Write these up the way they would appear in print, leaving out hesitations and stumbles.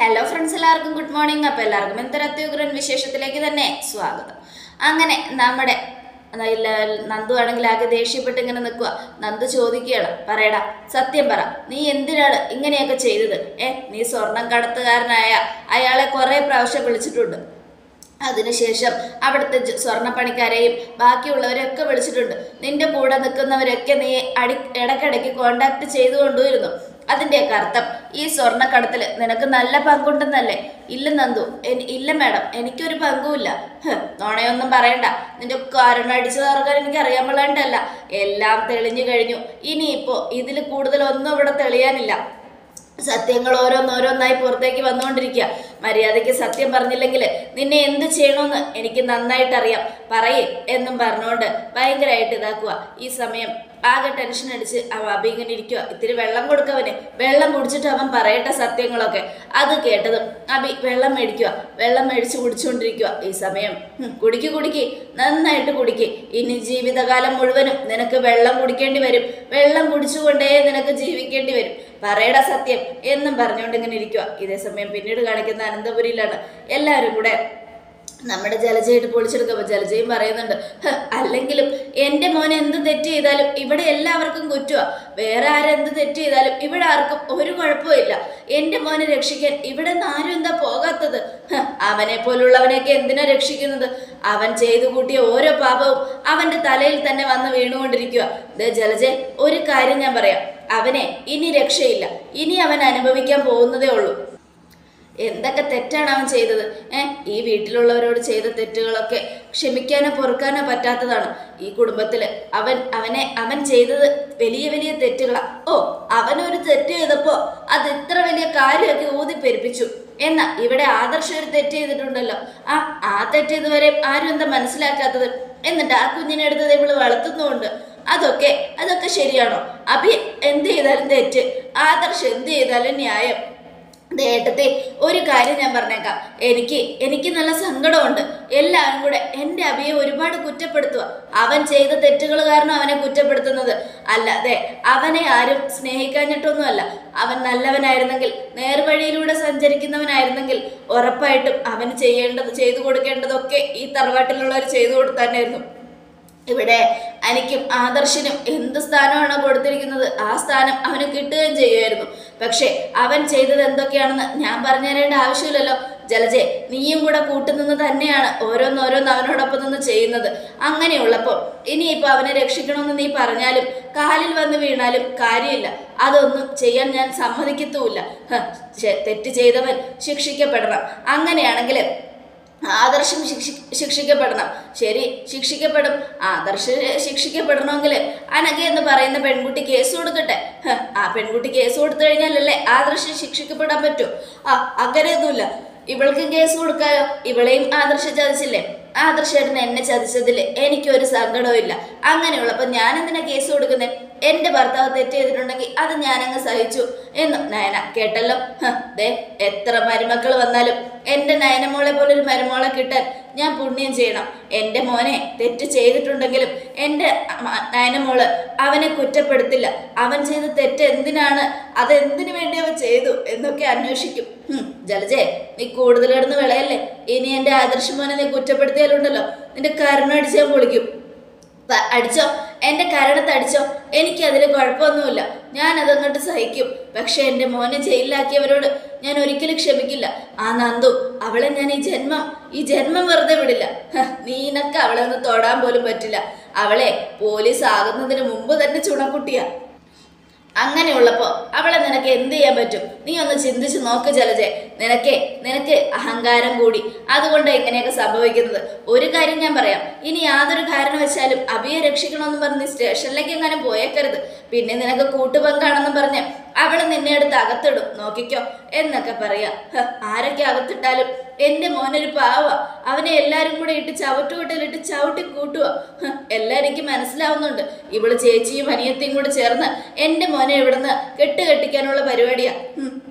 Hello friends, എല്ലാവർക്കും good morning. അപ്പോൾ എല്ലാവർക്കും എന്തൊരു അത്യുഗ്രൻ വിശേഷത്തിലേക്ക് തന്നെ സ്വാഗതം. അങ്ങനെ നമ്മുടെ നന്ദു ആണെങ്കിൽ ആകെ ദേഷ്യപ്പെട്ട് ഇങ്ങനെ നിൽക്കുക. നന്ദു ചോദിക്കുകയാണ്, പറയടാ സത്യം പറ, നീ എന്തിനാണ് ഇങ്ങനെയൊക്കെ ചെയ്തത്? നീ സ്വർണം കടത്തുകാരനായ അയാളെ കുറേ പ്രാവശ്യം വിളിച്ചിട്ടുണ്ട്. അതിനുശേഷം അവിടുത്തെ സ്വർണ്ണപ്പണിക്കാരെയും ബാക്കിയുള്ളവരെയൊക്കെ വിളിച്ചിട്ടുണ്ട്. നിന്റെ കൂടെ നിൽക്കുന്നവരൊക്കെ നീ ഇടയ്ക്കിടയ്ക്ക് കോണ്ടാക്ട് ചെയ്തു കൊണ്ടുവരുന്നു. അതിൻ്റെയൊക്കെ അർത്ഥം ഈ സ്വർണ്ണക്കടത്തിൽ നിനക്ക് നല്ല പങ്കുണ്ടെന്നല്ലേ? ഇല്ല നന്ദു, ഇല്ല മാഡം, എനിക്കൊരു പങ്കുമില്ല. നോണയൊന്നും പറയണ്ട. നിന്റെ കാരണം അടിച്ചു തറക്കാൻ എനിക്ക് അറിയാൻ പാടില്ല. എല്ലാം തെളിഞ്ഞു കഴിഞ്ഞു. ഇനിയിപ്പോൾ ഇതിൽ കൂടുതലൊന്നും ഇവിടെ തെളിയാനില്ല. സത്യങ്ങൾ ഓരോന്നോരോന്നായി പുറത്തേക്ക് വന്നുകൊണ്ടിരിക്കുക. മര്യാദയ്ക്ക് സത്യം പറഞ്ഞില്ലെങ്കിൽ നിന്നെ എന്ത് ചെയ്യണമെന്ന് എനിക്ക് നന്നായിട്ടറിയാം, പറയേ എന്നും പറഞ്ഞുകൊണ്ട് ഭയങ്കരമായിട്ട് ഇതാക്കുക. ഈ സമയം ആകെ ടെൻഷൻ അടിച്ച് അബി ഇങ്ങനെ ഇരിക്കുക. ഇത്തിരി വെള്ളം കൊടുക്കവന്. വെള്ളം കുടിച്ചിട്ട് അവൻ പറയട്ടെ സത്യങ്ങളൊക്കെ. അത് കേട്ടതും അബി വെള്ളം മേടിക്കുക. വെള്ളം മേടിച്ച് കുടിച്ചുകൊണ്ടിരിക്കുക. ഈ സമയം കുടിക്ക് നന്നായിട്ട് കുടിക്ക്. ഇനി ജീവിതകാലം മുഴുവനും നിനക്ക് വെള്ളം കുടിക്കേണ്ടി വരും. വെള്ളം കുടിച്ചുകൊണ്ടേ നിനക്ക് ജീവിക്കേണ്ടി വരും. പറയടാ സത്യം എന്നും പറഞ്ഞുകൊണ്ട് ഇങ്ങനെ ഇരിക്കുക. ഇതേ സമയം പിന്നീട് കാണിക്കുന്ന അനന്തപുരിയിലാണ്. എല്ലാവരും കൂടെ നമ്മുടെ ജലജയായിട്ട് പൊളിച്ചെടുക്കുമ്പോൾ ജലജയും പറയുന്നുണ്ട്, അല്ലെങ്കിലും എൻ്റെ മോൻ എന്ത് തെറ്റ് ചെയ്താലും ഇവിടെ എല്ലാവർക്കും കുറ്റമാണ്. വേറെ ആരെന്ത് തെറ്റ് ചെയ്താലും ഇവിടെ ആർക്കും ഒരു കുഴപ്പമില്ല. എൻ്റെ മോനെ രക്ഷിക്കാൻ ഇവിടെ നിന്ന് ആരും എന്താ പോകാത്തത്? അവനെ പോലുള്ളവനെയൊക്കെ എന്തിനാ രക്ഷിക്കുന്നത്? അവൻ ചെയ്തു കൂട്ടിയ ഓരോ പാപവും അവൻ്റെ തലയിൽ തന്നെ വന്ന് വീണുകൊണ്ടിരിക്കുക. ജലജെ, ഒരു കാര്യം ഞാൻ പറയാം, അവനെ ഇനി രക്ഷയില്ല. ഇനി അവൻ അനുഭവിക്കാൻ പോകുന്നതേ ഉള്ളൂ. എന്തൊക്കെ തെറ്റാണ് അവൻ ചെയ്തത്? ഈ വീട്ടിലുള്ളവരോട് ചെയ്ത തെറ്റുകളൊക്കെ ക്ഷമിക്കാനോ പൊറുക്കാനോ പറ്റാത്തതാണ്. ഈ കുടുംബത്തിൽ അവൻ ചെയ്തത് വലിയ വലിയ തെറ്റുകളാണ്. അവനൊരു തെറ്റ് ചെയ്തപ്പോൾ അത് ഇത്ര വലിയ കാര്യമൊക്കെ ഊതിപ്പെരുപ്പിച്ചു. എന്നാ ഇവിടെ ആദർശം ഒരു തെറ്റ് ചെയ്തിട്ടുണ്ടല്ലോ. ആ തെറ്റ് ഇതുവരെ ആരും എന്താ മനസ്സിലാക്കാത്തത്? എന്നിട്ട് ആ കുഞ്ഞിനെ എടുത്തത് ഇവള് വളർത്തുന്നുണ്ട്. അതൊക്കെ ശരിയാണോ? അഭി എന്ത് ചെയ്താലും തെറ്റ്, ആദർശം എന്ത് ചെയ്താലും ന്യായം. ഏട്ടത്തെ, ഒരു കാര്യം ഞാൻ പറഞ്ഞേക്കാം. എനിക്ക് നല്ല സങ്കടമുണ്ട്. എല്ലാവരും കൂടെ എൻ്റെ അബിയെ ഒരുപാട് കുറ്റപ്പെടുത്തുക. അവൻ ചെയ്ത തെറ്റുകൾ കാരണം അവനെ കുറ്റപ്പെടുത്തുന്നത് അല്ലാതെ അവനെ ആരും സ്നേഹിക്കാഞ്ഞിട്ടൊന്നുമല്ല. അവൻ നല്ലവനായിരുന്നെങ്കിൽ, നേർവഴിയിലൂടെ സഞ്ചരിക്കുന്നവനായിരുന്നെങ്കിൽ ഉറപ്പായിട്ടും അവന് ചെയ്തു കൊടുക്കേണ്ടതൊക്കെ ഈ തറവാട്ടിലുള്ളവർ ചെയ്തു കൊടുത്താനായിരുന്നു. ഇവിടെ എനിക്കും ആദർശിനും എന്ത് സ്ഥാനമാണോ കൊടുത്തിരിക്കുന്നത് ആ സ്ഥാനം അവന് കിട്ടുകയും ചെയ്യുമായിരുന്നു. പക്ഷെ അവൻ ചെയ്തത് എന്തൊക്കെയാണെന്ന് ഞാൻ പറഞ്ഞു തരേണ്ട ആവശ്യമില്ലല്ലോ. ജലജെ, നീയും കൂടെ കൂട്ടുനിന്ന് തന്നെയാണ് ഓരോന്നോരോന്ന് അവനോടൊപ്പം നിന്ന് ചെയ്യുന്നത്. അങ്ങനെയുള്ളപ്പോൾ ഇനിയിപ്പോൾ അവനെ രക്ഷിക്കണമെന്ന് നീ പറഞ്ഞാലും കാലിൽ വന്ന് വീണാലും കാര്യമില്ല. അതൊന്നും ചെയ്യാൻ ഞാൻ സമ്മതിക്കത്തുമില്ല. തെറ്റ് ചെയ്തവൻ ശിക്ഷിക്കപ്പെടണം. അങ്ങനെയാണെങ്കിൽ ആദർശം ശിക്ഷിക്കപ്പെടണം. ശരി, ശിക്ഷിക്കപ്പെടും. ആദർശം ശിക്ഷിക്കപ്പെടണമെങ്കിൽ അനഘ എന്ന് പറയുന്ന പെൺകുട്ടി കേസ് കൊടുക്കട്ടെ. ആ പെൺകുട്ടി കേസ് കൊടുത്തു കഴിഞ്ഞാലല്ലേ ആദർശം ശിക്ഷിക്കപ്പെടാൻ പറ്റൂ? അങ്ങനെയൊന്നുമില്ല. ഇവൾക്ക് കേസ് കൊടുക്കാലോ. ഇവളെയും ആദർശം ചതിച്ചില്ലേ? ആദർശേട്ടന് എന്നെ ചതിച്ചതിൽ എനിക്കൊരു സങ്കടവും ഇല്ല. അങ്ങനെയുള്ളപ്പോൾ ഞാൻ എന്തിനാ കേസ് കൊടുക്കുന്നത്? എൻ്റെ ഭർത്താവ് തെറ്റ് ചെയ്തിട്ടുണ്ടെങ്കിൽ അത് ഞാനങ്ങ് സഹിച്ചു എന്ന് നയന കേട്ടല്ലോ. എത്ര മരുമക്കൾ വന്നാലും എൻ്റെ നയനമോളെ പോലൊരു മരുമോളെ കിട്ടാൻ ഞാൻ പുണ്യം ചെയ്യണം. എൻ്റെ മോനെ തെറ്റ് ചെയ്തിട്ടുണ്ടെങ്കിലും എൻ്റെ നയനമോള് അവനെ കുറ്റപ്പെടുത്തില്ല. അവൻ ചെയ്ത തെറ്റ് എന്തിനാണ്, അതെന്തിനു വേണ്ടി അവൻ ചെയ്തു എന്നൊക്കെ അന്വേഷിക്കും. ജലജെ, നീ കൂടുതൽ കിടന്ന് വിളയല്ലേ. ഇനി എൻ്റെ ആദർശ മോനെ നീ കുറ്റപ്പെടുത്തിയാലുണ്ടല്ലോ, നിന്റെ കരുണടിച്ച് ഞാൻ പൊളിക്കും. അടിച്ചോ, എൻ്റെ കരണത്തടിച്ചോ, എനിക്കതിൽ കുഴപ്പമൊന്നുമില്ല. ഞാനതങ്ങോട്ട് സഹിക്കും. പക്ഷെ എൻ്റെ മോനെ ജയിലിലാക്കിയവരോട് ഞാൻ ഒരിക്കലും ക്ഷമിക്കില്ല. ആ നന്ദു, അവളെ ഞാൻ ഈ ജന്മം വെറുതെ വിടില്ല. നീനക്ക് അവളെ ഒന്ന് തൊടാൻ പോലും പറ്റില്ല. അവളെ പോലീസ് ആകുന്നതിന് മുമ്പ് തന്നെ ചുണക്കുട്ടിയാ. അങ്ങനെയുള്ളപ്പോൾ അവളെ നിനക്ക് എന്ത് ചെയ്യാൻ പറ്റും? നീ ഒന്ന് ചിന്തിച്ച് നോക്ക് ജലജെ. നിനക്ക് അഹങ്കാരം കൂടി, അതുകൊണ്ട് ഇങ്ങനെയൊക്കെ സംഭവിക്കുന്നത്. ഒരു കാര്യം ഞാൻ പറയാം, ഇനി യാതൊരു കാരണം വെച്ചാലും അബിയെ രക്ഷിക്കണമെന്ന് പറഞ്ഞ് സ്റ്റേഷനിലേക്ക് എങ്ങനെ പോയേക്കരുത്. പിന്നെ നിനക്ക് കൂട്ടുപങ്കാണെന്നും പറഞ്ഞ് അവള് നിന്നെ എടുത്ത് അകത്തിടും, നോക്കിക്കോ എന്നൊക്കെ പറയാ. ആരൊക്കെ അകത്തിട്ടാലും എൻ്റെ മോനൊരു പാവ. അവനെ എല്ലാവരും കൂടെ ഇട്ട് ചവിട്ടുകൊട്ടിലിട്ട് ചവിട്ടി കൂട്ടുക. എല്ലാം എനിക്ക് മനസ്സിലാവുന്നുണ്ട്. ഇവള് ചേച്ചിയും അനിയത്തിയും കൂടെ ചേർന്ന് എൻ്റെ മോനെ ഇവിടുന്ന് കെട്ടിക്കാനുള്ള പരിപാടിയാ.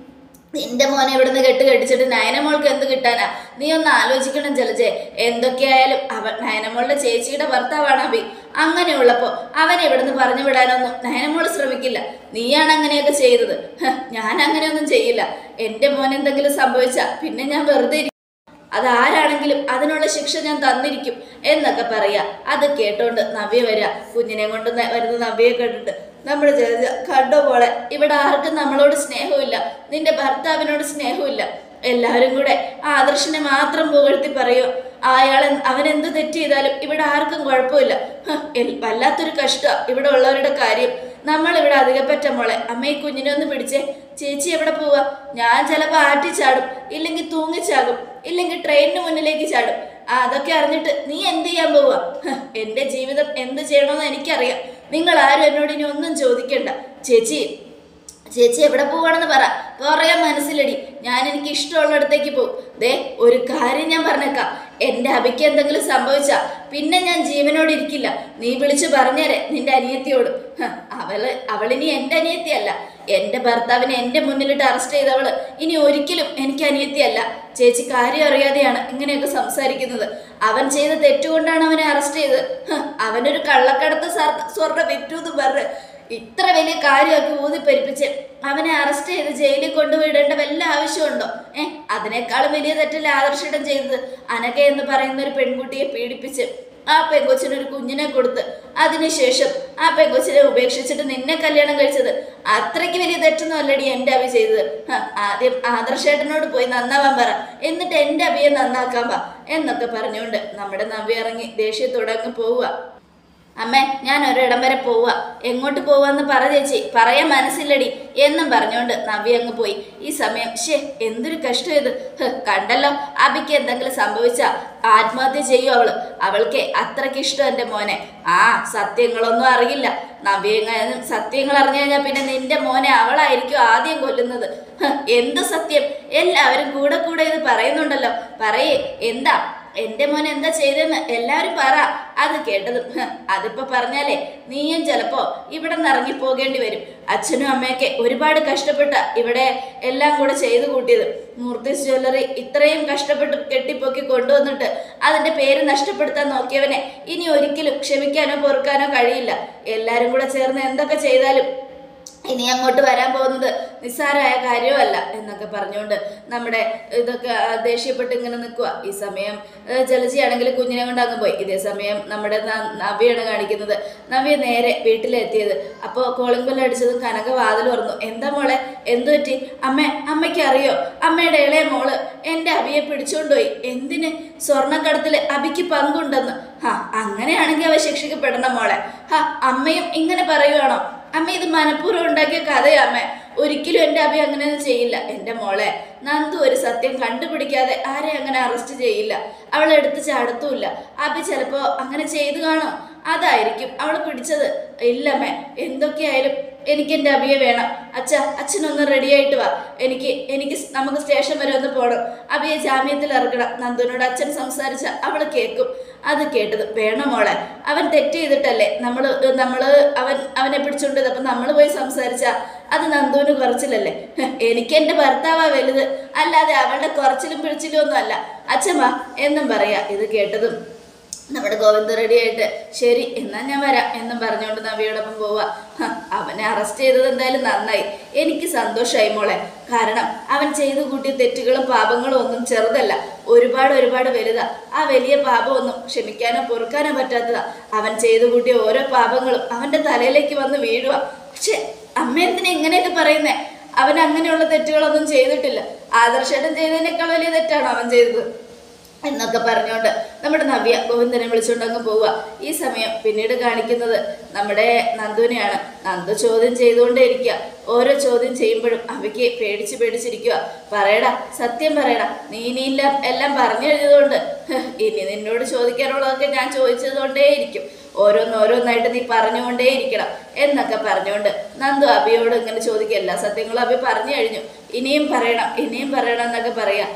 നിന്റെ മോനെ ഇവിടുന്ന് കെട്ടിച്ചിട്ട് നയനമോൾക്ക് എന്ത് കിട്ടാനാ? നീ ഒന്ന് ആലോചിക്കണം ജലജെ. എന്തൊക്കെയായാലും നയനമോളുടെ ചേച്ചിയുടെ ഭർത്താവാണ് അഭി. അങ്ങനെയുള്ളപ്പോ അവനെ ഇവിടുന്ന് പറഞ്ഞു വിടാനൊന്നും നയനമോള് ശ്രമിക്കില്ല. നീയാണ് അങ്ങനെയൊക്കെ ചെയ്തത്. ഞാൻ അങ്ങനെയൊന്നും ചെയ്യില്ല. എന്റെ മോൻ എന്തെങ്കിലും സംഭവിച്ചാ പിന്നെ ഞാൻ വെറുതെ അതാരാണെങ്കിലും അതിനുള്ള ശിക്ഷ ഞാൻ തന്നിരിക്കും എന്നൊക്കെ പറയാ. അത് കേട്ടോണ്ട് നവ്യ വരിക. കുഞ്ഞിനെ കൊണ്ട് വരുന്ന നവ്യയെ കണ്ടിട്ട് നമ്മുടെ ജലജ, കണ്ടോ മോളെ, ഇവിടെ ആർക്കും നമ്മളോട് സ്നേഹമില്ല, നിന്റെ ഭർത്താവിനോട് സ്നേഹമില്ല. എല്ലാവരും കൂടെ ആദർശിനെ മാത്രം പുകഴ്ത്തി പറയോ. അവൻ എന്ത് തെറ്റ് ചെയ്താലും ഇവിടെ ആർക്കും കുഴപ്പമില്ല. വല്ലാത്തൊരു കഷ്ടമാണ് ഇവിടെ ഉള്ളവരുടെ കാര്യം. നമ്മളിവിടെ അധികപ്പറ്റ മോളെ. അമ്മയെ കുഞ്ഞിനെ ഒന്ന് പിടിച്ചേ. ചേച്ചി എവിടെ പോവാ? ഞാൻ ചിലപ്പോൾ ആറ്റിച്ചാടും, ഇല്ലെങ്കിൽ തൂങ്ങിച്ചാകും, ഇല്ലെങ്കിൽ ട്രെയിനിന് മുന്നിലേക്ക് ചാടും. അതൊക്കെ അറിഞ്ഞിട്ട് നീ എന്ത് ചെയ്യാൻ പോവാ? എൻ്റെ ജീവിതം എന്ത് ചെയ്യണമെന്ന് എനിക്കറിയാം. നിങ്ങൾ ആരും എന്നോട് ഇനി ഒന്നും ചോദിക്കണ്ട. ചേച്ചി എവിടെ പോവാണെന്ന് പറയാൻ മനസ്സിലടി. ഞാൻ എനിക്ക് ഇഷ്ടമുള്ളിടത്തേക്ക് പോകും. ദേ, ഒരു കാര്യം ഞാൻ പറഞ്ഞേക്കാം. എൻ്റെ അഭിക്ക് എന്തെങ്കിലും സംഭവിച്ചാ പിന്നെ ഞാൻ ജീവനോട് ഇരിക്കില്ല. നീ വിളിച്ചു പറഞ്ഞേരെ നിന്റെ അനിയത്തിയോട്. അവളിനി എൻ്റെ അനിയത്തിയല്ല. എൻ്റെ ഭർത്താവിനെ എൻ്റെ മുന്നിലിട്ട് അറസ്റ്റ് ചെയ്തവള് ഇനി ഒരിക്കലും എനിക്ക് അനിയത്തിയല്ല. ചേച്ചി കാര്യം അറിയാതെയാണ് ഇങ്ങനെയൊക്കെ സംസാരിക്കുന്നത്. അവൻ ചെയ്ത തെറ്റുകൊണ്ടാണ് അവനെ അറസ്റ്റ് ചെയ്തത്. അവനൊരു കള്ളക്കടത്ത് സ്വർണ്ണ വിറ്റൂന്ന് പറഞ്ഞ് ഇത്ര വലിയ കാര്യമൊക്കെ ഊതിപ്പരിപ്പിച്ച് അവനെ അറസ്റ്റ് ചെയ്ത് ജയിലിൽ കൊണ്ടുപോയിടേണ്ട വല്ല ആവശ്യമുണ്ടോ? അതിനേക്കാളും വലിയ തെറ്റല്ലേ ആദർശിടം ചെയ്തത്. അനഘ എന്ന് പറയുന്ന ഒരു പെൺകുട്ടിയെ പീഡിപ്പിച്ച് ആ പെങ്കൊച്ചിനൊരു കുഞ്ഞിനെ കൊടുത്ത് അതിനുശേഷം ആ പെങ്കൊച്ചിനെ ഉപേക്ഷിച്ചിട്ട് നിന്നെ കല്യാണം കഴിച്ചത്. അത്രയ്ക്ക് വലിയ തെറ്റൊന്നും അല്ലടി എൻ്റെ അഭി ചെയ്തത്. ആദ്യം ആദർശേട്ടനോട് പോയി നന്നാവാൻ പറ, എന്നിട്ട് എൻ്റെ അഭിയെ നന്നാക്കാൻ പാ എന്നൊക്കെ പറഞ്ഞുകൊണ്ട് നമ്മുടെ നവ്യ ഇറങ്ങി ദേഷ്യത്തോടെ അങ്ങ് പോവുക. അമ്മേ, ഞാൻ ഒരിടം വരെ പോവുക. എങ്ങോട്ട് പോവാന്ന് പറ ചേച്ചി, പറയാൻ മനസ്സില്ലടി എന്നും പറഞ്ഞുകൊണ്ട് നവ്യ അങ്ങ് പോയി. ഈ സമയം എന്തൊരു കഷ്ടം ഇത്. കണ്ടല്ലോ, അഭിക്ക് എന്തെങ്കിലും സംഭവിച്ചാ ആത്മഹത്യ ചെയ്യും അവൾക്ക് അത്രയ്ക്ക് ഇഷ്ടം എൻ്റെ മോനെ. സത്യങ്ങളൊന്നും അറിയില്ല. നവ്യങ്ങാനും സത്യങ്ങൾ അറിഞ്ഞു കഴിഞ്ഞാൽ പിന്നെ നിന്റെ മോനെ അവളായിരിക്കും ആദ്യം കൊല്ലുന്നത്. എന്ത് സത്യം? എല്ലാവരും കൂടെ കൂടെ ഇത് പറയുന്നുണ്ടല്ലോ. പറയേ, എന്താ എൻ്റെ മോൻ എന്താ ചെയ്തെന്ന് എല്ലാവരും പറ. അത് കേട്ടതും അതിപ്പോൾ പറഞ്ഞാലേ നീയും ചിലപ്പോൾ ഇവിടെ നിന്ന് ഇറങ്ങിപ്പോകേണ്ടി വരും. അച്ഛനും അമ്മയൊക്കെ ഒരുപാട് കഷ്ടപ്പെട്ട ഇവിടെ എല്ലാം കൂടെ ചെയ്തു കൂട്ടിയത്. മൂർത്തീസ് ജ്വല്ലറി ഇത്രയും കഷ്ടപ്പെട്ട് കെട്ടിപ്പൊക്കി കൊണ്ടുവന്നിട്ട് അതിൻ്റെ പേര് നഷ്ടപ്പെടുത്താൻ നോക്കിയവനെ ഇനി ഒരിക്കലും ക്ഷമിക്കാനോ പൊറുക്കാനോ കഴിയില്ല. എല്ലാവരും കൂടെ ചേർന്ന് എന്തൊക്കെ ചെയ്താലും ഇനി അങ്ങോട്ട് വരാൻ പോകുന്നത് നിസ്സാരമായ കാര്യമല്ല എന്നൊക്കെ പറഞ്ഞുകൊണ്ട് നമ്മുടെ ഇതൊക്കെ ദേഷ്യപ്പെട്ട് ഇങ്ങനെ നിൽക്കുക. ഈ സമയം ജലജിയാണെങ്കിൽ കുഞ്ഞിനെ കൊണ്ട് അങ്ങ് പോയി. ഇതേ സമയം നമ്മുടെ നവ്യാണ് കാണിക്കുന്നത്. നവ്യ നേരെ വീട്ടിലെത്തിയത്. അപ്പോൾ കോളിംഗ് ബെൽ അടിച്ചതും കനക വാതിൽ തുറന്നു. എന്താ മോളെ, എന്തു പറ്റി? അമ്മയ്ക്ക് അറിയോ? അമ്മയുടെ ഇളയ മോള് എൻ്റെ അഭിയെ പിടിച്ചോണ്ടുപോയി. എന്തിന്? സ്വർണ്ണക്കടത്തിൽ അഭിക്ക് പങ്കുണ്ടെന്ന്. അങ്ങനെയാണെങ്കിൽ അവ ശിക്ഷിക്കപ്പെടണം മോളെ. അമ്മയും ഇങ്ങനെ പറയുവാണോ? അമ്മ ഇത് മനഃപൂർവ്വം ഉണ്ടാക്കിയ കഥയാ അമ്മ. ഒരിക്കലും എൻ്റെ അഭി അങ്ങനെയൊന്നും ചെയ്യില്ല. എൻ്റെ മോളെ, നന്ദു ഒരു സത്യം കണ്ടുപിടിക്കാതെ ആരെ അങ്ങനെ അറസ്റ്റ് ചെയ്യില്ല. അവൾ എടുത്ത് ചാടത്തുമില്ല. അഭി ചിലപ്പോൾ അങ്ങനെ ചെയ്തു കാണും, അതായിരിക്കും അവൾ പിടിച്ചത്. ഇല്ലമ്മേ, എന്തൊക്കെയായാലും എനിക്ക് എൻ്റെ അഭിയെ വേണം. അച്ഛനൊന്ന് റെഡിയായിട്ട് വാ. നമുക്ക് സ്റ്റേഷൻ വരെ ഒന്ന് പോകണം. അഭിയെ ജാമ്യത്തിൽ ഇറക്കണം. നന്ദുവിനോട് അച്ഛൻ സംസാരിച്ച അവൾ കേൾക്കും. അത് കേട്ടത് വേണം മോളെ. അവൻ തെറ്റ് ചെയ്തിട്ടല്ലേ അവനെ പിടിച്ചുകൊണ്ട് അപ്പം നമ്മൾ പോയി സംസാരിച്ച അത് നന്ദുവിന് കുറച്ചിലല്ലേ? എനിക്ക് എൻ്റെ ഭർത്താവാ വലുത്, അല്ലാതെ അവളുടെ കുറച്ചിലും പിടിച്ചിലും ഒന്നും അല്ല. അച്ഛൻ വാ എന്നും പറയാ. ഇത് കേട്ടതും നമ്മുടെ ഗോവിന്ദ റെഡിയായിട്ട് ശരി എന്നാൽ ഞാൻ വരാം എന്നും പറഞ്ഞുകൊണ്ട് നവ്യയോടൊപ്പം പോവാ. അവനെ അറസ്റ്റ് ചെയ്തത് എന്തായാലും നന്നായി. എനിക്ക് സന്തോഷമായി മോളെ. കാരണം അവൻ ചെയ്തു കൂട്ടിയ തെറ്റുകളും പാപങ്ങളും ഒന്നും ചെറുതല്ല, ഒരുപാട് വലുതാ. ആ വലിയ പാപമൊന്നും ക്ഷമിക്കാനോ പൊറുക്കാനോ പറ്റാത്തതാ. അവൻ ചെയ്തു കൂട്ടിയ ഓരോ പാപങ്ങളും അവൻ്റെ തലയിലേക്ക് വന്ന് വീഴുക. പക്ഷെ അമ്മ എന്തിനാ ഇങ്ങനെയൊക്കെ പറയുന്നേ? അവൻ അങ്ങനെയുള്ള തെറ്റുകളൊന്നും ചെയ്തിട്ടില്ല. ആദർശേട്ടൻ ചെയ്തതിനേക്കാൾ വലിയ തെറ്റാണോ അവൻ ചെയ്തത് എന്നൊക്കെ പറഞ്ഞുകൊണ്ട് നമ്മുടെ നവ്യ ഗോവിന്ദനെ വിളിച്ചുകൊണ്ട് അങ്ങ് പോവുക. ഈ സമയം പിന്നീട് കാണിക്കുന്നത് നമ്മുടെ നന്ദുവിനെയാണ്. നന്ദു ചോദ്യം ചെയ്തുകൊണ്ടേ ഇരിക്കുക. ഓരോ ചോദ്യം ചെയ്യുമ്പോഴും അവയ്ക്ക് പേടിച്ചിരിക്കുക. പറയടാ, സത്യം പറയടാ, നീ ഇനിയെല്ലാം എല്ലാം പറഞ്ഞു കഴിഞ്ഞതുകൊണ്ട് ഇനി നിന്നോട് ചോദിക്കാനുള്ളതൊക്കെ ഞാൻ ചോദിച്ചതുകൊണ്ടേ ഇരിക്കും. ഓരോന്നായിട്ട് നീ പറഞ്ഞുകൊണ്ടേ ഇരിക്കണം എന്നൊക്കെ പറഞ്ഞുകൊണ്ട് നന്ദു അഭിയോട് ഇങ്ങനെ ചോദിക്കുക. എല്ലാ സത്യങ്ങളും അഭി പറഞ്ഞു കഴിഞ്ഞു. ഇനിയും പറയണം എന്നൊക്കെ പറയാ.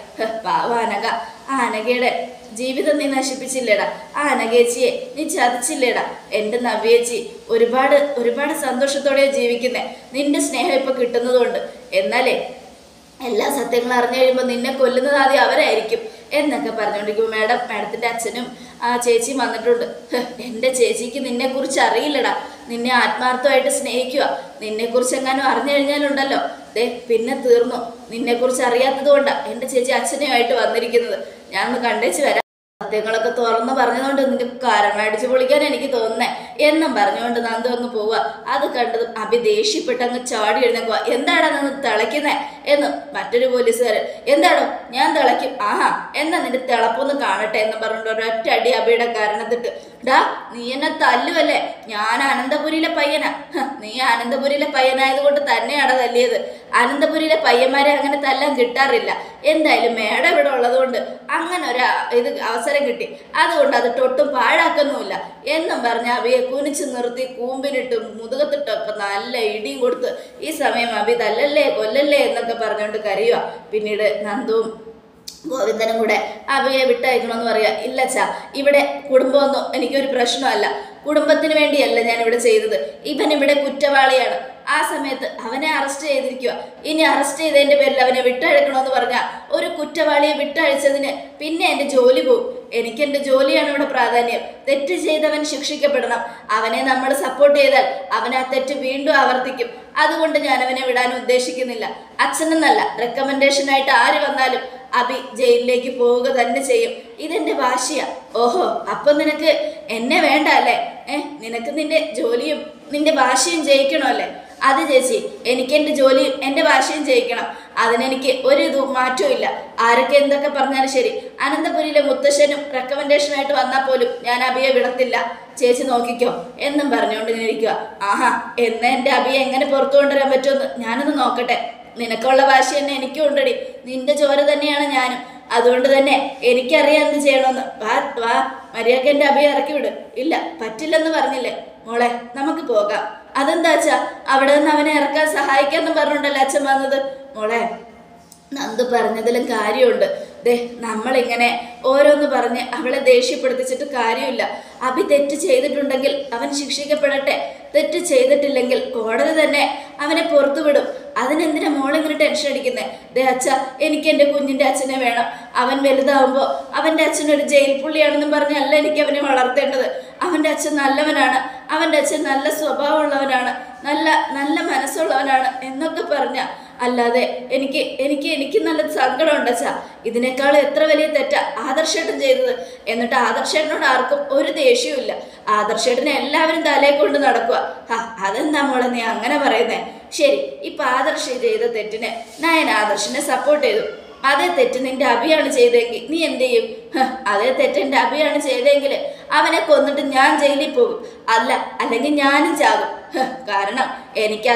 പാവ അനഘ, ആ അനഘയുടെ ജീവിതം നീ നശിപ്പിച്ചില്ലേടാ. ആ അനഘേച്ചിയെ നീ ചതിച്ചില്ലേടാ. എൻ്റെ നവ്യേച്ചി ഒരുപാട് സന്തോഷത്തോടെ ജീവിക്കുന്നേ. നിന്റെ സ്നേഹം ഇപ്പൊ കിട്ടുന്നതുകൊണ്ട്. എന്നാലേ എല്ലാ സത്യങ്ങളും അറിഞ്ഞു കഴിയുമ്പോൾ നിന്നെ കൊല്ലുന്നത് ആദ്യം അവരായിരിക്കും എന്നൊക്കെ പറഞ്ഞുകൊണ്ടിരിക്കുമ്പോൾ മാഡത്തിൻ്റെ അച്ഛനും ആ ചേച്ചിയും വന്നിട്ടുണ്ട്. എൻ്റെ ചേച്ചിക്ക് നിന്നെക്കുറിച്ച് അറിയില്ലടാ, നിന്നെ ആത്മാർത്ഥമായിട്ട് സ്നേഹിക്കുക. നിന്നെക്കുറിച്ച് എങ്ങാനും അറിഞ്ഞു കഴിഞ്ഞാലുണ്ടല്ലോ പിന്നെ തീർന്നു. നിന്നെക്കുറിച്ച് അറിയാത്തത് കൊണ്ടാണ് എൻ്റെ ചേച്ചി അച്ഛനുമായിട്ട് വന്നിരിക്കുന്നത്. ഞാൻ ഒന്ന് കണ്ടേച്ച് വരാം. സത്യങ്ങളൊക്കെ തുറന്ന് പറഞ്ഞതുകൊണ്ട് നിന്റെ കാരണം അടിച്ചു പൊളിക്കാൻ എനിക്ക് തോന്നുന്നേ എന്നും പറഞ്ഞുകൊണ്ട് നന്ദു അങ്ങ് പോവുക. അത് കണ്ടതും അഭി ദേഷ്യപ്പെട്ട് അങ്ങ് ചാടി എഴുന്നേക്കുക. എന്താടാ നിന്ന് തിളയ്ക്കുന്നേ എന്ന് മറ്റൊരു പോലീസുകാരൻ. എന്താടോ ഞാൻ തിളയ്ക്കും? ആഹാ എന്നാ നിന്റെ തിളപ്പൊന്ന് കാണട്ടെ എന്ന് പറഞ്ഞുകൊണ്ട് ഒരൊറ്റ അടി അഭിയുടെ കാരണത്തിട്ട്. ഡാ നീ എന്നെ തല്ലുവല്ലേ? ഞാൻ അനന്തപുരിയിലെ പയ്യനാ. നീ അനന്തപുരിയിലെ പയ്യനായതുകൊണ്ട് തന്നെയാണ് തല്ലിയത്. അനന്തപുരിയിലെ പയ്യന്മാരെ അങ്ങനെ തല്ലാൻ കിട്ടാറില്ല. എന്തായാലും മേഡം ഇവിടെ ഉള്ളതുകൊണ്ട് അങ്ങനെ ഒരു അവസരം കിട്ടി, അതുകൊണ്ട് അത് തൊട്ടും പാഴാക്കുന്നുമില്ല എന്നും പറഞ്ഞ് അഭിയെ കുനിച്ച് നിർത്തി കൂമ്പിനിട്ടും മുതുകത്തിട്ടൊക്കെ നല്ല ഇടിയും കൊടുത്ത് ഈ സമയം അഭി തല്ലല്ലേ കൊല്ലല്ലേ എന്നൊക്കെ പറഞ്ഞുകൊണ്ട് കരയുക. പിന്നീട് നന്ദുവും ഗോവിന്ദനും കൂടെ അഭിയെ വിട്ടയക്കണമെന്ന് പറയാ. ഇല്ലച്ചാ, ഇവിടെ കുടുംബമൊന്നും എനിക്കൊരു പ്രശ്നമല്ല. കുടുംബത്തിന് വേണ്ടിയല്ല ഞാൻ ഇവിടെ ചെയ്തത്. ഇവൻ ഇവിടെ കുറ്റവാളിയാണ്. ആ സമയത്ത് അവനെ അറസ്റ്റ് ചെയ്തിരിക്കുക. ഇനി അറസ്റ്റ് ചെയ്തതിൻ്റെ പേരിൽ അവനെ വിട്ടയക്കണമെന്ന് പറഞ്ഞാൽ ഒരു കുറ്റവാളിയെ വിട്ടയച്ചതിന് പിന്നെ എൻ്റെ ജോലി പോകും. എനിക്ക് എൻ്റെ ജോലിയാണ് ഇവിടെ പ്രാധാന്യം. തെറ്റ് ചെയ്തവൻ ശിക്ഷിക്കപ്പെടണം. അവനെ നമ്മൾ സപ്പോർട്ട് ചെയ്താൽ അവൻ ആ തെറ്റ് വീണ്ടും ആവർത്തിക്കും. അതുകൊണ്ട് ഞാൻ അവനെ വിടാൻ ഉദ്ദേശിക്കുന്നില്ല. അച്ഛനെന്നല്ല, റെക്കമെൻഡേഷനായിട്ട് ആര് വന്നാലും അഭി ജയിലിലേക്ക് പോവുക തന്നെ ചെയ്യും. ഇതെന്റെ വാശിയാ. ഓഹോ, അപ്പൊ നിനക്ക് എന്നെ വേണ്ട അല്ലേ? നിനക്ക് നിന്റെ ജോലിയും നിന്റെ വാശിയും ജയിക്കണമല്ലേ? അത് ചേച്ചി, എനിക്ക് എൻ്റെ ജോലിയും എൻ്റെ വാശിയും ജയിക്കണം. അതിനെനിക്ക് ഒരു മാറ്റവും ഇല്ല. ആരൊക്കെ എന്തൊക്കെ പറഞ്ഞാലും ശരി, അനന്തപുരിയിലെ മുത്തശ്ശനും റെക്കമെൻഡേഷനായിട്ട് വന്നാൽ പോലും ഞാൻ അഭിയെ വിടത്തില്ല. ചേച്ചി നോക്കിക്കോ എന്നും പറഞ്ഞുകൊണ്ട് ഇങ്ങനെ ഇരിക്കുക. ആഹാ, എന്നാ എൻ്റെ അഭിയെ എങ്ങനെ പുറത്തു കൊണ്ടുവരാൻ പറ്റുമെന്ന് ഞാനൊന്ന് നോക്കട്ടെ. നിനക്കുള്ള വാശി തന്നെ എനിക്കും ഉണ്ടടി. നിന്റെ ചോര തന്നെയാണ് ഞാനും. അതുകൊണ്ട് തന്നെ എനിക്കറിയാം എന്ത് ചെയ്യണമെന്ന്. വാ മര്യാദക്ക് എൻ്റെ അഭിയെ ഇറക്കി വിട്. ഇല്ല, പറ്റില്ലെന്ന് പറഞ്ഞില്ലേ മോളെ, നമുക്ക് പോകാം. അതെന്താച്ചാ അവിടെ നിന്ന് അവനെ ഇറക്കാൻ സഹായിക്കാമെന്ന് പറഞ്ഞുകൊണ്ടല്ലേ അച്ഛൻ വന്നത്. മോളെ, നന്ദു പറഞ്ഞതിലും കാര്യമുണ്ട്. നമ്മളിങ്ങനെ ഓരോന്ന് പറഞ്ഞ് അവളെ ദേഷ്യപ്പെടുത്തിച്ചിട്ട് കാര്യമില്ല. അഭി തെറ്റ് ചെയ്തിട്ടുണ്ടെങ്കിൽ അവൻ ശിക്ഷിക്കപ്പെടട്ടെ. തെറ്റ് ചെയ്തിട്ടില്ലെങ്കിൽ കോടതി തന്നെ അവനെ പുറത്തുവിടും. അതിനെന്തിനാ മോളിങ്ങനെ ടെൻഷൻ അടിക്കുന്നത്? അച്ഛ, എനിക്ക് എൻ്റെ കുഞ്ഞിൻ്റെ അച്ഛനെ വേണം. അവൻ വലുതാവുമ്പോൾ അവൻ്റെ അച്ഛനൊരു ജയിൽ പുള്ളിയാണെന്നും പറഞ്ഞല്ല എനിക്ക് അവനെ വളർത്തേണ്ടത്. അവൻ്റെ അച്ഛൻ നല്ലവനാണ്, അവൻ്റെ അച്ഛൻ നല്ല സ്വഭാവമുള്ളവനാണ്, നല്ല നല്ല മനസ്സുള്ളവനാണ് എന്നൊക്കെ പറഞ്ഞ അല്ലാതെ എനിക്ക് നല്ല സങ്കടമുണ്ട് അച്ഛാ. ഇതിനേക്കാളും എത്ര വലിയ തെറ്റാ ആദർശേട്ടൻ ചെയ്തത്. എന്നിട്ട് ആദർശേട്ടനോട് ആർക്കും ഒരു ദേഷ്യവും ഇല്ല. ആദർശേട്ടനെ എല്ലാവരും തലയെ കൊണ്ട് നടക്കുക. അതെന്താ മോളെ നീ അങ്ങനെ പറയുന്നേ? ശരി, ഇപ്പൊ ആദർശ ചെയ്ത തെറ്റിന് ഞാൻ ആദർശിനെ സപ്പോർട്ട് ചെയ്തു. അതേ തെറ്റ് നിന്റെ അഭിയാണ് ചെയ്തെങ്കിൽ നീ എന്ത് ചെയ്യും? അതേ തെറ്റ് എൻ്റെ അഭിയാണ് ചെയ്തെങ്കിൽ അവനെ കൊന്നിട്ട് ഞാൻ ജയിലിൽ പോകും. അല്ലെങ്കിൽ ഞാനും ചാകും. കാരണം എനിക്ക്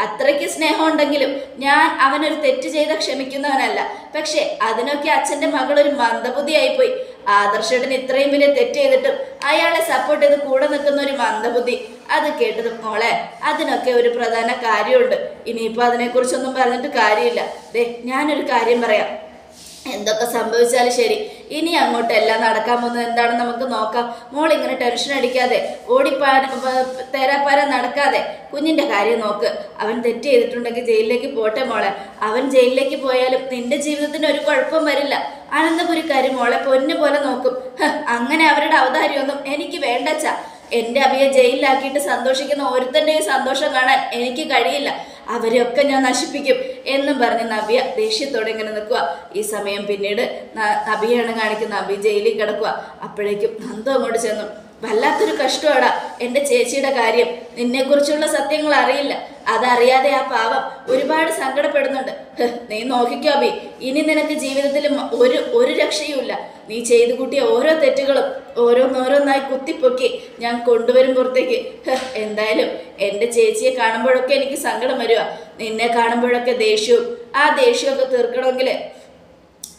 അത്രയ്ക്ക് സ്നേഹം ഉണ്ടെങ്കിലും ഞാൻ അവനൊരു തെറ്റ് ചെയ്ത ക്ഷമിക്കുന്നവനല്ല. പക്ഷെ അതിനൊക്കെ അച്ഛൻ്റെ മകളൊരു മന്ദബുദ്ധിയായിപ്പോയി. ആദർശേട്ടൻ ഇത്രയും വലിയ തെറ്റ് ചെയ്തിട്ടും അയാളെ സപ്പോർട്ട് ചെയ്ത് കൂടെ നിൽക്കുന്ന ഒരു മന്ദബുദ്ധി. അത് കേട്ടതും മോളെ, അതിനൊക്കെ ഒരു പ്രധാന കാര്യമുണ്ട്. ഇനിയിപ്പോൾ അതിനെക്കുറിച്ചൊന്നും പറഞ്ഞിട്ട് കാര്യമില്ല. ഞാനൊരു കാര്യം പറയാം. എന്തൊക്കെ സംഭവിച്ചാലും ശരി, ഇനി അങ്ങോട്ട് എല്ലാം നടക്കാൻ പോകുന്നത് എന്താണെന്ന് നമുക്ക് നോക്കാം. മോളിങ്ങനെ ടെൻഷൻ അടിക്കാതെ തേരാപ്പാര നടക്കാതെ കുഞ്ഞിൻ്റെ കാര്യം നോക്ക്. അവൻ തെറ്റ് ചെയ്തിട്ടുണ്ടെങ്കിൽ ജയിലിലേക്ക് പോട്ടെ മോളെ. അവൻ ജയിലിലേക്ക് പോയാലും നിന്റെ ജീവിതത്തിന് ഒരു കുഴപ്പം വരില്ല. അനന്തപുരിക്കാരി മോളെ പൊന്നു പോലെ നോക്കും. അങ്ങനെ അവരുടെ അവതാരമൊന്നും എനിക്ക് വേണ്ടച്ച. എൻ്റെ അഭിയെ ജയിലിലാക്കിയിട്ട് സന്തോഷിക്കുന്ന ഒരുത്തൻ്റെയും സന്തോഷം കാണാൻ എനിക്ക് കഴിയില്ല. അവരെയൊക്കെ ഞാൻ നശിപ്പിക്കും എന്നും പറഞ്ഞ് നവ്യ ദേഷ്യത്തോടെ ഇങ്ങനെ നിൽക്കുക. ഈ സമയം പിന്നീട് അഭിയാണ് കാണിക്കുന്ന. അഭി ജയിലിൽ കിടക്കുക. അപ്പോഴേക്കും നന്ദു അങ്ങോട്ട് ചെന്നു. വല്ലാത്തൊരു കഷ്ടമാടാ എൻ്റെ ചേച്ചിയുടെ കാര്യം. നിന്നെക്കുറിച്ചുള്ള സത്യങ്ങൾ അറിയില്ല. അതറിയാതെ ആ പാവം ഒരുപാട് സങ്കടപ്പെടുന്നുണ്ട്. നീ നോക്കിക്കോ അഭി, ഇനി നിനക്ക് ജീവിതത്തിൽ ഒരു രക്ഷയുമില്ല. നീ ചെയ്തു കൂട്ടിയ ഓരോ തെറ്റുകളും ഓരോന്നോരോന്നായി കുത്തിപ്പൊക്കി ഞാൻ കൊണ്ടുവരും പുറത്തേക്ക്. എന്തായാലും എൻ്റെ ചേച്ചിയെ കാണുമ്പോഴൊക്കെ എനിക്ക് സങ്കടം വരിക. നിന്നെ കാണുമ്പോഴൊക്കെ ദേഷ്യവും. ആ ദേഷ്യമൊക്കെ തീർക്കണമെങ്കിൽ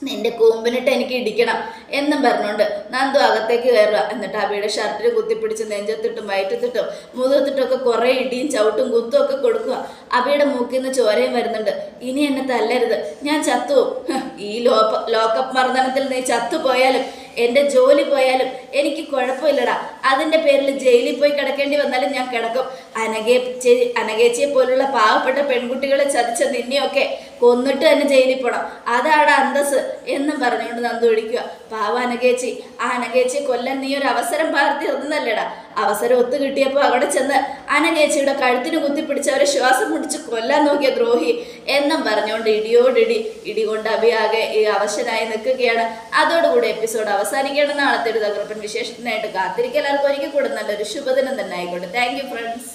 നിന്റെ കൂമ്പിനിട്ട് എനിക്ക് ഇടിക്കണം എന്നും പറഞ്ഞുകൊണ്ട് നന്ദു അകത്തേക്ക് കയറുക. എന്നിട്ട് അബിയുടെ ഷർട്ടിൽ കുത്തിപ്പിടിച്ച് നെഞ്ചത്തിട്ടും വയറ്റത്തിട്ടും മുഖത്തിട്ടൊക്കെ കുറേ ഇടിയും ചവിട്ടും കുത്തും ഒക്കെ കൊടുക്കുക. അബിയുടെ മൂക്കിൽ നിന്ന് ചോരയും വരുന്നുണ്ട്. ഇനി എന്നെ തല്ലരുത്, ഞാൻ ചത്തുപോകും. ഈ ലോക്കപ്പ് മർദ്ദനത്തിൽ നീ ചത്തുപോയാലും എൻ്റെ ജോലി പോയാലും എനിക്ക് കുഴപ്പമില്ലടാ. അതിൻ്റെ പേരിൽ ജയിലിൽ പോയി കിടക്കേണ്ടി വന്നാലും ഞാൻ കിടക്കും. അനഘേച്ചിയെ പോലുള്ള പാവപ്പെട്ട പെൺകുട്ടികളെ ചതിച്ച നിന്നെയൊക്കെ കൊന്നിട്ട് തന്നെ ജയിലിൽ പോണം, അതാണ് അന്തസ് എന്നും പറഞ്ഞുകൊണ്ട് നന്ദു ഒഴിക്കുക. പാവ അനഘേച്ചി, ആ അനഘേച്ചി കൊല്ലൻ നീ ഒരു അവസരം പാർത്തി തന്നല്ലേടാ. അവസരം ഒത്തു കിട്ടിയപ്പോൾ അവിടെ ചെന്ന് അനഘേച്ചിയുടെ കഴുത്തിന് കുത്തിപ്പിടിച്ച് അവരെ ശ്വാസം മുടിച്ച് കൊല്ലാൻ നോക്കിയ ദ്രോഹി എന്നും പറഞ്ഞുകൊണ്ട് ഇടിയോടിടി ഇടികൊണ്ട് അഭിയാകെ ഈ അവശനായി നിൽക്കുകയാണ്. അതോടുകൂടി എപ്പിസോഡ് അവസാനിക്കണം. നാളത്തെ ഒരു തകർപ്പൻ വിശേഷത്തിനായിട്ട് കാത്തിരിക്കുക. എല്ലാവർക്കും ഒരിക്കൽ കൂടെ നല്ലൊരു ശുഭദിനം തന്നെ ആയിക്കോട്ടെ. Thank you friends.